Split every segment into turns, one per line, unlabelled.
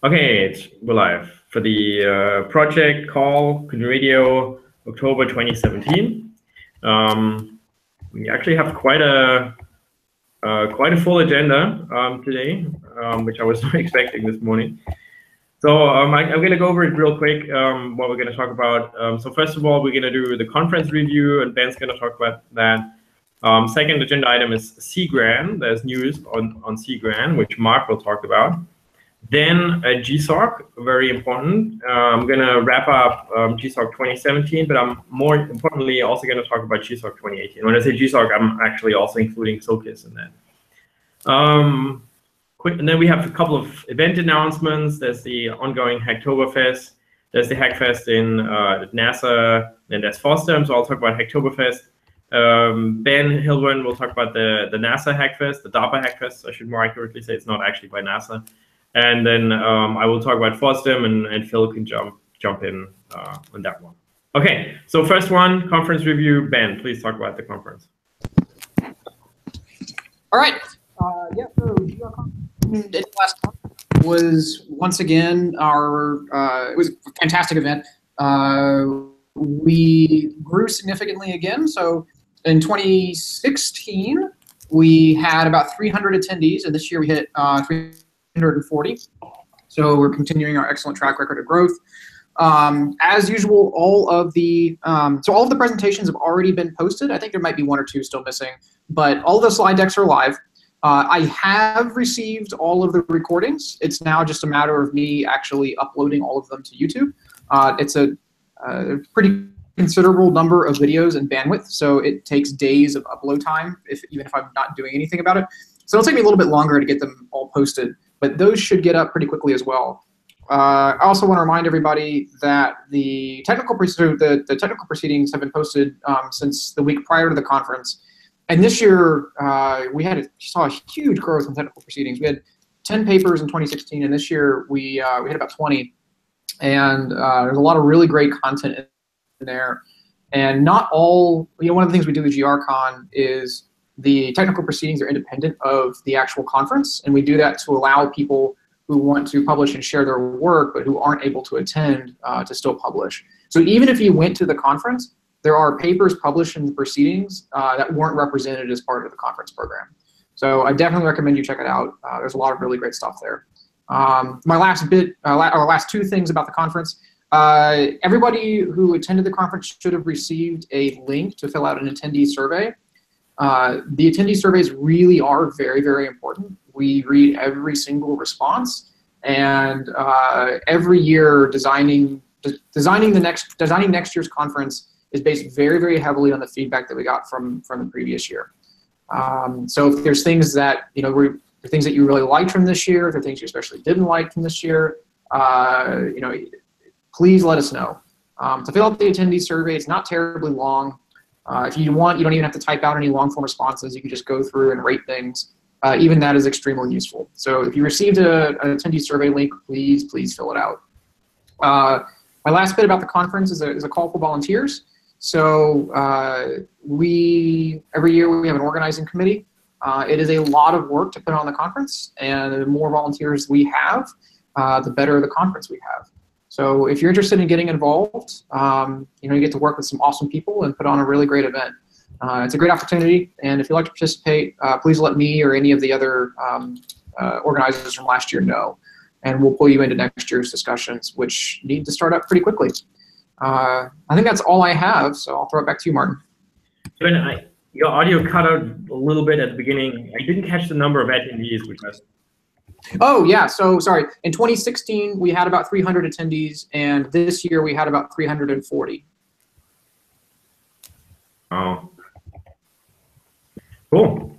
Okay, we're live for the project call GNU Radio October 2017. We actually have quite a full agenda today, which I was not expecting this morning. So I'm going to go over it real quick, what we're going to talk about. So first of all, we're going to do the conference review, and Ben's going to talk about that. Second agenda item is Seagrant. There's news on Seagrant, which Mark will talk about. Then GSOC, very important. I'm going to wrap up GSOC 2017, but I'm more importantly also going to talk about GSOC 2018. When I say GSOC, I'm actually also including SOCIS in that. And then we have a couple of event announcements. There's the ongoing Hacktoberfest. There's the Hackfest in NASA. Then there's FOSDEM, so I'll talk about Hacktoberfest. Ben Hilburn will talk about the NASA Hackfest, the DARPA Hackfest. I should more accurately say it's not actually by NASA. And then I will talk about FOSDEM, and Phil can jump in on that one. Okay, so first one, conference review. Ben, please talk about the conference.
All right. Yeah, so the last month was once again it was a fantastic event. We grew significantly again. So in 2016, we had about 300 attendees, and this year we hit 340. So we're continuing our excellent track record of growth. As usual, all of the presentations have already been posted. I think there might be one or two still missing, but all the slide decks are live. I have received all of the recordings. It's now just a matter of me actually uploading all of them to YouTube. It's a pretty considerable number of videos and bandwidth, so it takes days of upload time, even if I'm not doing anything about it. So it'll take me a little bit longer to get them all posted, but those should get up pretty quickly as well. I also want to remind everybody that the technical proceedings have been posted since the week prior to the conference. And this year, we saw a huge growth in technical proceedings. We had 10 papers in 2016, and this year we had about 20. And there's a lot of really great content in there. And not all, one of the things we do with GRCon is the technical proceedings are independent of the actual conference, and we do that to allow people who want to publish and share their work but who aren't able to attend to still publish. So even if you went to the conference, there are papers published in the proceedings that weren't represented as part of the conference program. So I definitely recommend you check it out. There's a lot of really great stuff there. My last two things about the conference. Everybody who attended the conference should have received a link to fill out an attendee survey. The attendee surveys really are very, very important. We read every single response, and every year designing next year's conference is based very, very heavily on the feedback that we got from the previous year. So if there's things that things that you really liked from this year, if there are things you especially didn't like from this year, please let us know. To fill out the attendee survey, it's not terribly long. If you want, you don't even have to type out any long-form responses. You can just go through and rate things. Even that is extremely useful. So if you received an attendee survey link, please fill it out. My last bit about the conference is a call for volunteers. So every year we have an organizing committee. It is a lot of work to put on the conference, and the more volunteers we have, the better the conference we have. So if you're interested in getting involved, you get to work with some awesome people and put on a really great event. It's a great opportunity, and if you'd like to participate, please let me or any of the other organizers from last year know, and we'll pull you into next year's discussions, which need to start up pretty quickly. I think that's all I have, so I'll throw it back to you, Martin.
Your audio cut out a little bit at the beginning. I didn't catch the number of attendees, which was.
Oh, yeah, so sorry. In 2016, we had about 300 attendees, and this year we had about 340.
Oh. Cool.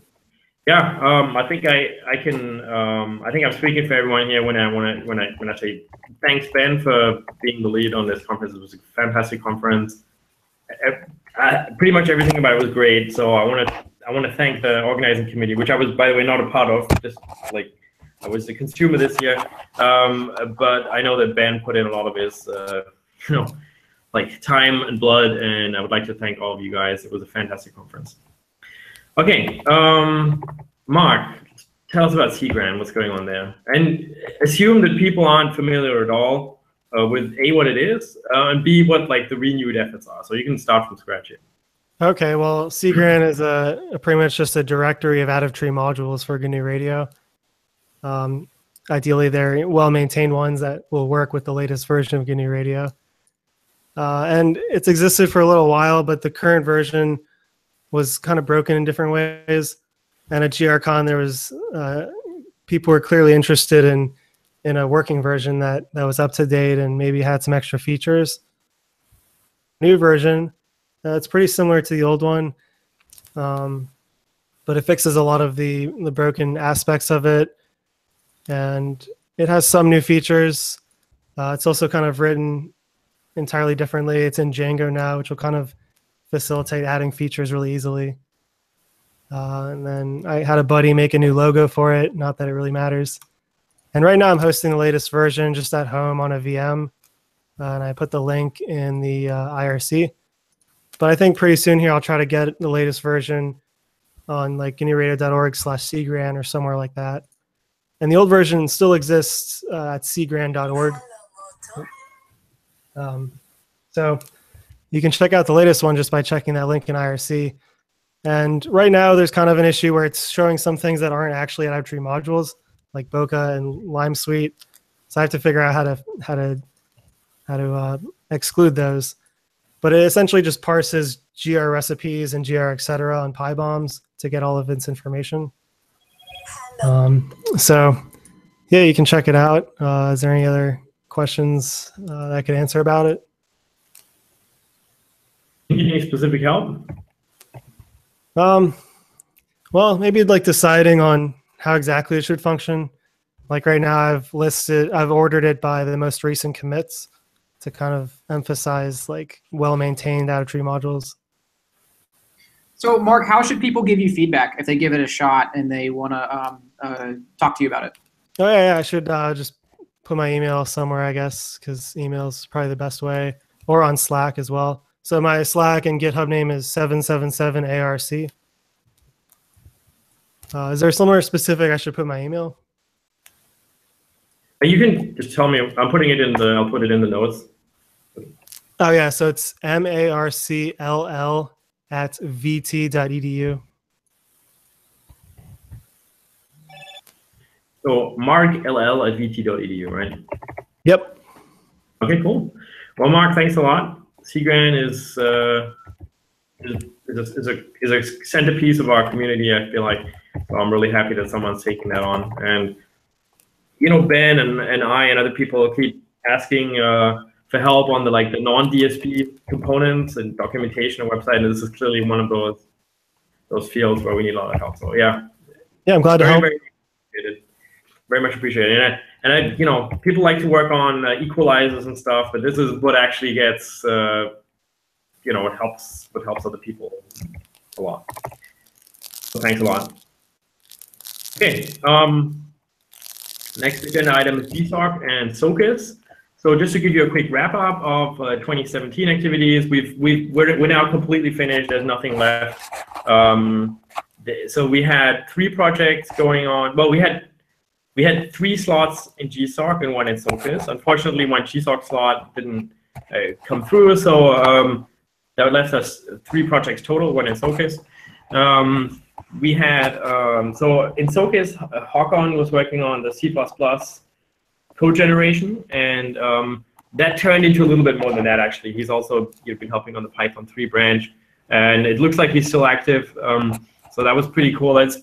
Yeah, I think I can. I think I'm speaking for everyone here when I say thanks, Ben, for being the lead on this conference. It was a fantastic conference. Pretty much everything about it was great. So I want to thank the organizing committee, which I was, by the way, not a part of. Just like I was a consumer this year, but I know that Ben put in a lot of his, like time and blood, and I would like to thank all of you guys. It was a fantastic conference. Okay, Mark, tell us about Seagrant, what's going on there. And assume that people aren't familiar at all with A, what it is, and B, what like the renewed efforts are. So you can start from scratch here.
Okay, well, Seagrant is pretty much just a directory of out-of-tree modules for GNU Radio. Ideally, they're well-maintained ones that will work with the latest version of GNU Radio. And it's existed for a little while, but the current version was kind of broken in different ways. And at GRCon, there was people were clearly interested in a working version that was up to date and maybe had some extra features. New version, it's pretty similar to the old one, but it fixes a lot of the broken aspects of it, and it has some new features. It's also kind of written entirely differently. It's in Django now, which will kind of facilitate adding features really easily. And then I had a buddy make a new logo for it, not that it really matters. And right now I'm hosting the latest version just at home on a VM, and I put the link in the IRC. But I think pretty soon here I'll try to get the latest version on like gnuradio.org/Seagrant or somewhere like that. And the old version still exists at seagrant.org. So you can check out the latest one just by checking that link in IRC. And right now there's kind of an issue where it's showing some things that aren't actually out-of-tree modules, like Bokeh and Lime Suite. So I have to figure out how to exclude those. But it essentially just parses GR recipes and GR etc. on PyBombs to get all of its information. So yeah, you can check it out. Is there any other questions that I could answer about it?
Any specific help?
Well, maybe like deciding on how exactly it should function. Like right now I've ordered it by the most recent commits to kind of emphasize like well-maintained out-of-tree modules.
So Mark, how should people give you feedback if they give it a shot and they want to talk to you about it?
Oh yeah, I should just put my email somewhere, I guess, because email is probably the best way, or on Slack as well. So my Slack and GitHub name is 777ARC. Is there somewhere specific I should put my email?
You can just tell me. I'm putting it in the. I'll put it in the notes.
Oh yeah, so it's marcll@vt.edu.
So markll@vt.edu, right?
Yep.
Okay, cool. Well, Mark, thanks a lot. Seagrant is a centerpiece of our community, I feel like. So I'm really happy that someone's taking that on. And you know, Ben and I and other people keep asking for help on the non-DSP components and documentation and website, and this is clearly one of those fields where we need a lot of help. So yeah.
Yeah, I'm glad to help.
Very much appreciated. And I, you know, people like to work on equalizers and stuff, but this is what actually gets, you know, what helps other people a lot. So thanks a lot. Okay. Next agenda item is GSOC and SOCUS. So just to give you a quick wrap up of 2017 activities, we're now completely finished. There's nothing left. So we had 3 projects going on. Well, we had 3 slots in GSOC and 1 in SOCUS. Unfortunately, 1 GSOC slot didn't come through, so that left us 3 projects total, 1 in SOCUS. We had, so in SOCUS, Håkon was working on the C++ code generation, and that turned into a little bit more than that, actually. He's also been helping on the Python 3 branch, and it looks like he's still active. So that was pretty cool. That's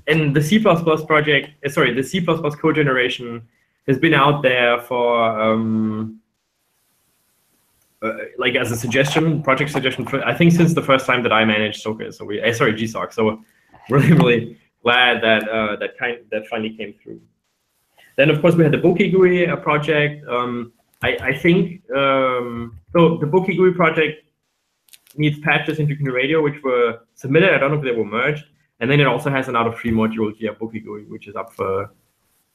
and the C++ project, sorry, the C++ code generation has been out there for like as a suggestion, project suggestion for, I think since the first time that I managed SOCUS. So GSOC. So really glad that that finally came through. Then of course we had the Bokeh GUI project. I think so the Bokeh GUI project needs patches into GNU Radio, which were submitted. I don't know if they were merged. And then it also has an out-of-tree module via Bokeh GUI, which is up for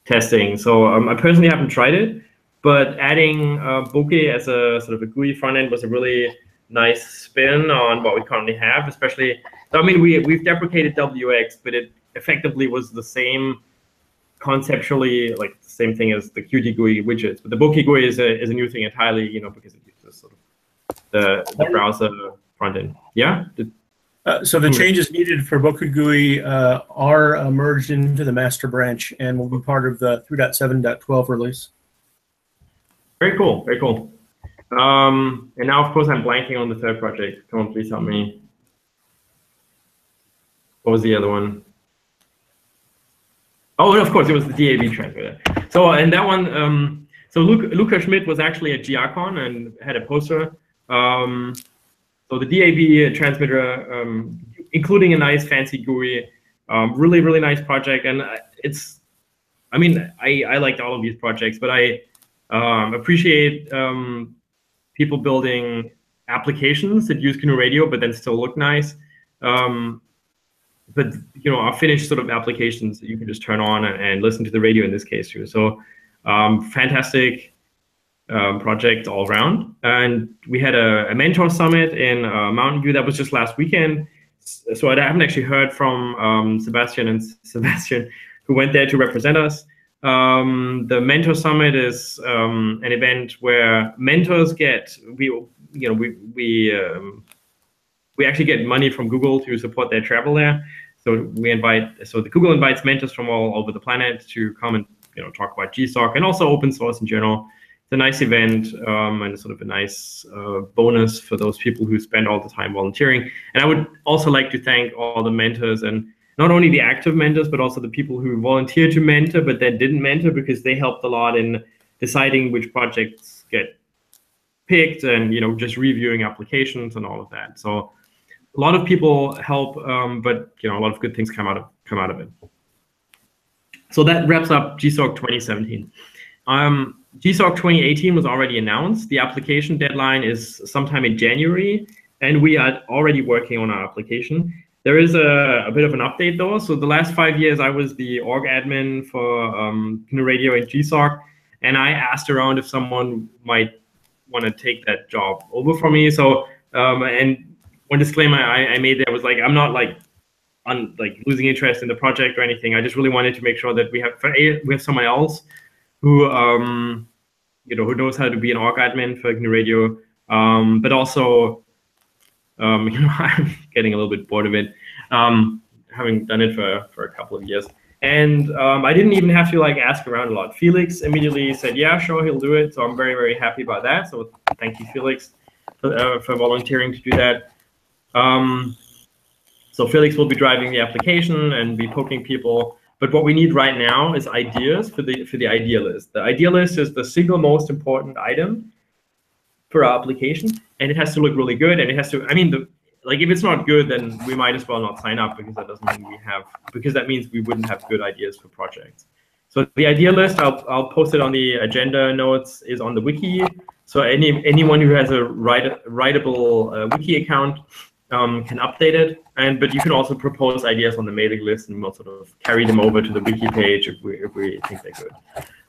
testing. So I personally haven't tried it, but adding Bokeh as a sort of a GUI front end was a really nice spin on what we currently have, especially. So I mean, we've deprecated WX, but it effectively was the same conceptually like the same thing as the Qt GUI widgets, but the Bokeh GUI is a new thing entirely, because it uses sort of the browser front end. Yeah.
So the changes needed for Bokeh GUI are merged into the master branch and will be part of the 3.7.12 release.
Very cool. Very cool. And now, of course, I'm blanking on the third project. Come on, please help me. What was the other one? Oh, of course, it was the DAB transmitter. So, and that one, so Luca Schmidt was actually at GRCon and had a poster. So the DAB transmitter, including a nice fancy GUI, really, really nice project. And I mean, I liked all of these projects, but I appreciate people building applications that use GNU Radio, but then still look nice. But our finished sort of applications that you can just turn on and listen to the radio in this case too. So fantastic project all around. And we had a mentor summit in Mountain View that was just last weekend. So I haven't actually heard from Sebastian, who went there to represent us. The mentor summit is an event where mentors get we actually get money from Google to support their travel there. So the Google invites mentors from all over the planet to come and talk about GSOC and also open source in general. It's a nice event and sort of a nice bonus for those people who spend all the time volunteering. And I would also like to thank all the mentors, and not only the active mentors, but also the people who volunteered to mentor but then didn't mentor, because they helped a lot in deciding which projects get picked and just reviewing applications and all of that. So a lot of people help, but a lot of good things come out of it. So that wraps up GSOC 2017. GSOC 2018 was already announced. The application deadline is sometime in January, and we are already working on our application. There is a bit of an update though. So the last 5 years, I was the org admin for GNU Radio and GSOC, and I asked around if someone might want to take that job over for me. So and one disclaimer I made there was like, I'm not like losing interest in the project or anything. I just really wanted to make sure that we have someone else who who knows how to be an org admin for GNU Radio, but also I'm getting a little bit bored of it, having done it for a couple of years. And I didn't even have to ask around a lot. Felix immediately said, yeah, sure, he'll do it. So I'm very, very happy about that. So thank you, Felix, for volunteering to do that. So Felix will be driving the application and be poking people. But what we need right now is ideas for the idea list. The idea list is the single most important item for our application, and it has to look really good. And it has to, if it's not good, then we might as well not sign up, because that doesn't mean that means we wouldn't have good ideas for projects. So the idea list, I'll post it on the agenda notes, is on the wiki. So anyone who has a writable wiki account can update it. But you can also propose ideas on the mailing list, and we'll sort of carry them over to the wiki page if we think they're good.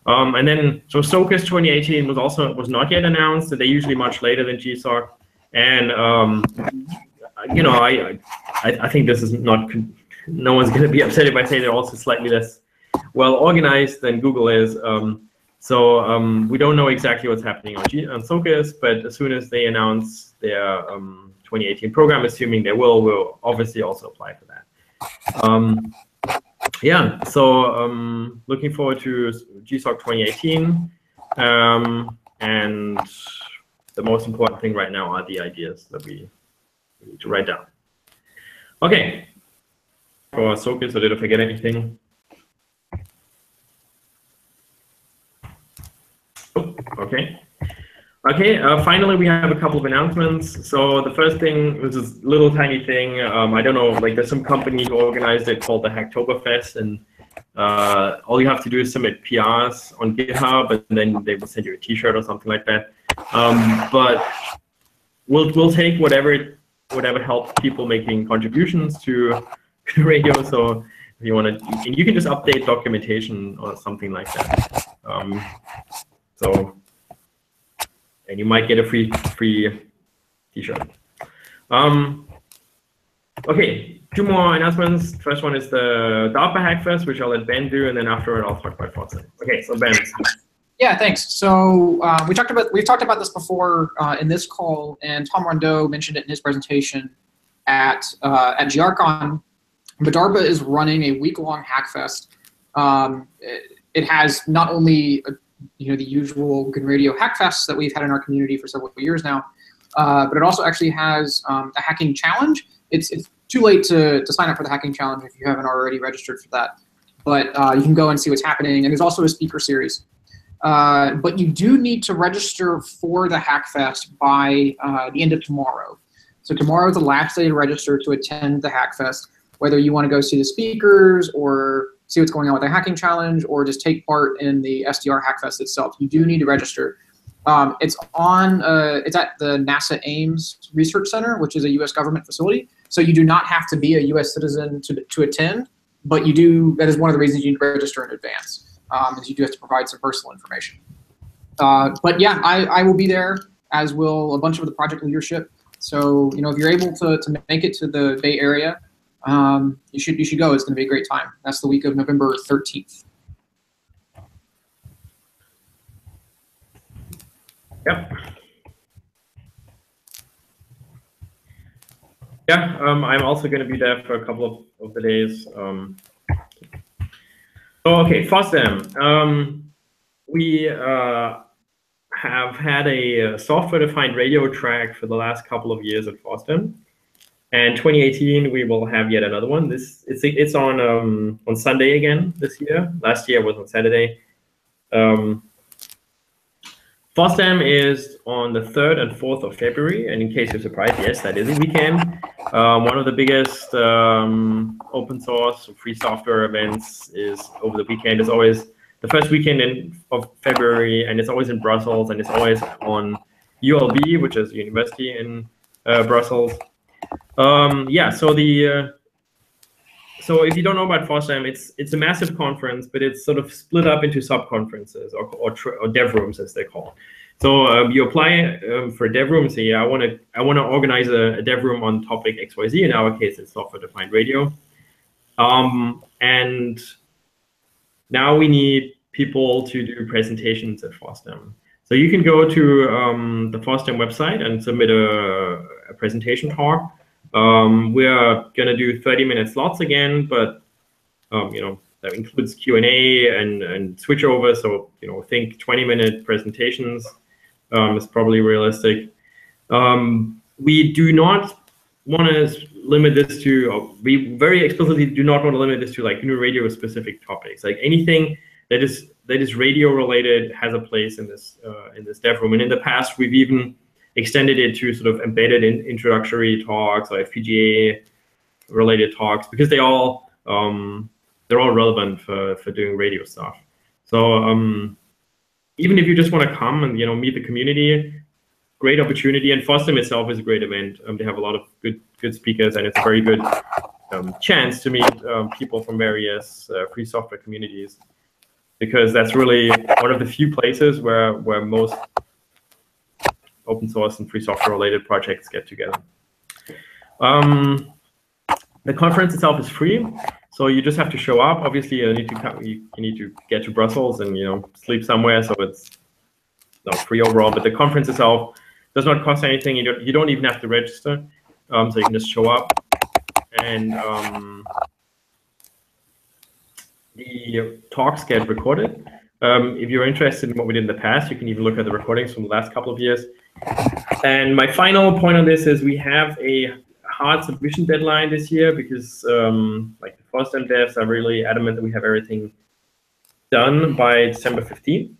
And then, so SOCUS 2018 was not yet announced. So they're usually much later than GSOC. And I think this is not, no one's going to be upset if I say they're also slightly less well organized than Google is. So we don't know exactly what's happening on SOCUS, but as soon as they announce their 2018 program, assuming they will, we'll obviously also apply for that. Yeah, so looking forward to GSOC 2018. And the most important thing right now are the ideas that we need to write down. Okay. For SOCUS, did I forget anything? Oh, okay. Okay, finally, we have a couple of announcements. So the first thing was this little tiny thing. I don't know, there's some company who organized it called the Hacktoberfest, and all you have to do is submit PRs on GitHub, and then they will send you a T-shirt or something like that. But we'll take whatever helps people making contributions to radio. So if you want to, you can just update documentation or something like that. And you might get a free T-shirt. Okay, Two more announcements. First one is the DARPA Hackfest, which I'll let Ben do, and then afterward I'll talk about FOSDEM. Okay, so Ben.
Yeah, thanks. So we've talked about this before in this call, and Tom Rondeau mentioned it in his presentation at GRCon. But DARPA is running a week-long Hackfest. It has not only the usual GNU Radio Hackfests that we've had in our community for several years now, but it also actually has a hacking challenge. It's too late to sign up for the hacking challenge if you haven't already registered for that. But you can go and see what's happening. And there's also a speaker series. But you do need to register for the Hackfest by the end of tomorrow. So tomorrow is the last day to register to attend the Hackfest, whether you want to go see the speakers or see what's going on with the hacking challenge or just take part in the SDR Hackfest itself. You do need to register. It's at the NASA Ames Research Center, which is a U.S. government facility. So you do not have to be a U.S. citizen to attend, but you do. That is one of the reasons you need to register in advance, is you do have to provide some personal information. But yeah, I will be there, as will a bunch of the project leadership. So if you're able to make it to the Bay Area, you should go. It's going to be a great time. That's the week of November 13th.
Yep. Yeah, I'm also going to be there for a couple of the days. Okay, FOSDEM. We have had a software-defined radio track for the last couple of years at FOSDEM. And 2018, we will have yet another one. It's on Sunday again this year. Last year was on Saturday. FOSDEM is on the 3rd and 4th of February, and in case you're surprised, yes, that is a weekend. One of the biggest open source free software events is over the weekend. It's always the first weekend of February, and it's always in Brussels, and it's always on ULB, which is a university in Brussels. Yeah, so so if you don't know about FOSDEM, it's a massive conference, but it's sort of split up into sub-conferences or dev rooms, as they're called. So you apply for a dev room. Say, I want to organize a dev room on topic XYZ. In our case, it's software-defined radio. And now we need people to do presentations at FOSDEM. So you can go to the FOSDEM website and submit a presentation talk. We are going to do 30-minute slots again, but that includes Q&A and switchover. So think 20-minute presentations is probably realistic. We do not want to limit this to. We very explicitly do not want to limit this to like GNU Radio specific topics. Like anything that is radio related has a place in this dev room. And in the past, we've even extended it to sort of embedded introductory talks or FPGA related talks, because they're all relevant for doing radio stuff. So even if you just want to come and meet the community, great opportunity. And FOSDEM itself is a great event. They have a lot of good speakers, and it's a very good chance to meet people from various free software communities, because that's really one of the few places where most open source and free software related projects get together. The conference itself is free, so you just have to show up. Obviously, you need to get to Brussels and sleep somewhere, so it's not free overall. But the conference itself does not cost anything. You don't even have to register, so you can just show up. And the talks get recorded. If you're interested in what we did in the past, you can even look at the recordings from the last couple of years. And my final point on this is we have a hard submission deadline this year, because like the FOSDEM devs are really adamant that we have everything done by December 15th.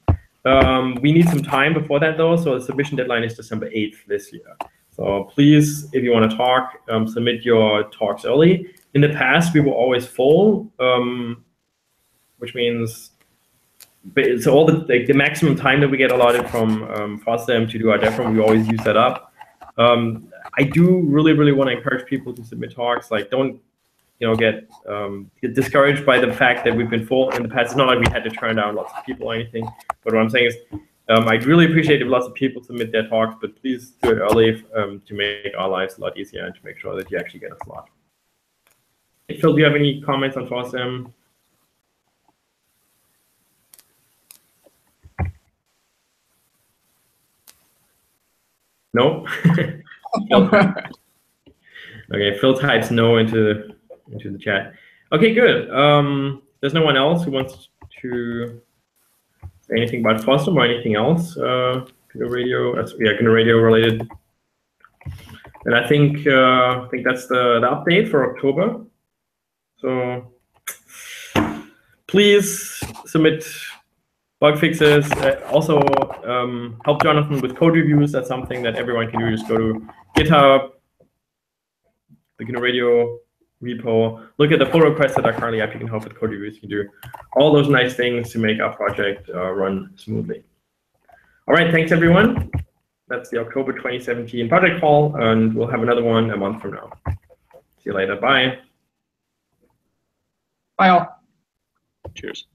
We need some time before that though, so the submission deadline is December 8th this year. So please, if you want to talk, submit your talks early. In the past, we were always full, which means so all the maximum time that we get allotted from FOSDEM to do our dev room, we always use that up. I do really want to encourage people to submit talks. Like, don't get discouraged by the fact that we've been full in the past. It's not like we had to turn down lots of people or anything. But what I'm saying is, I'd really appreciate if lots of people submit their talks, but please do it early to make our lives a lot easier and to make sure that you actually get a slot. Phil, do you have any comments on FOSDEM? No? Okay, Phil types no into the chat. Okay, good. There's no one else who wants to say anything about FOSDEM or anything else. GNU Radio, GNU Radio related. And I think that's the update for October. So please submit bug fixes. Also help Jonathan with code reviews. That's something that everyone can do. Just go to GitHub, the GNU Radio repo, look at the pull requests that are currently up. You can help with code reviews. You can do all those nice things to make our project run smoothly. All right, thanks everyone. That's the October 2017 project call, and we'll have another one a month from now. See you later. Bye.
Bye all.
Cheers.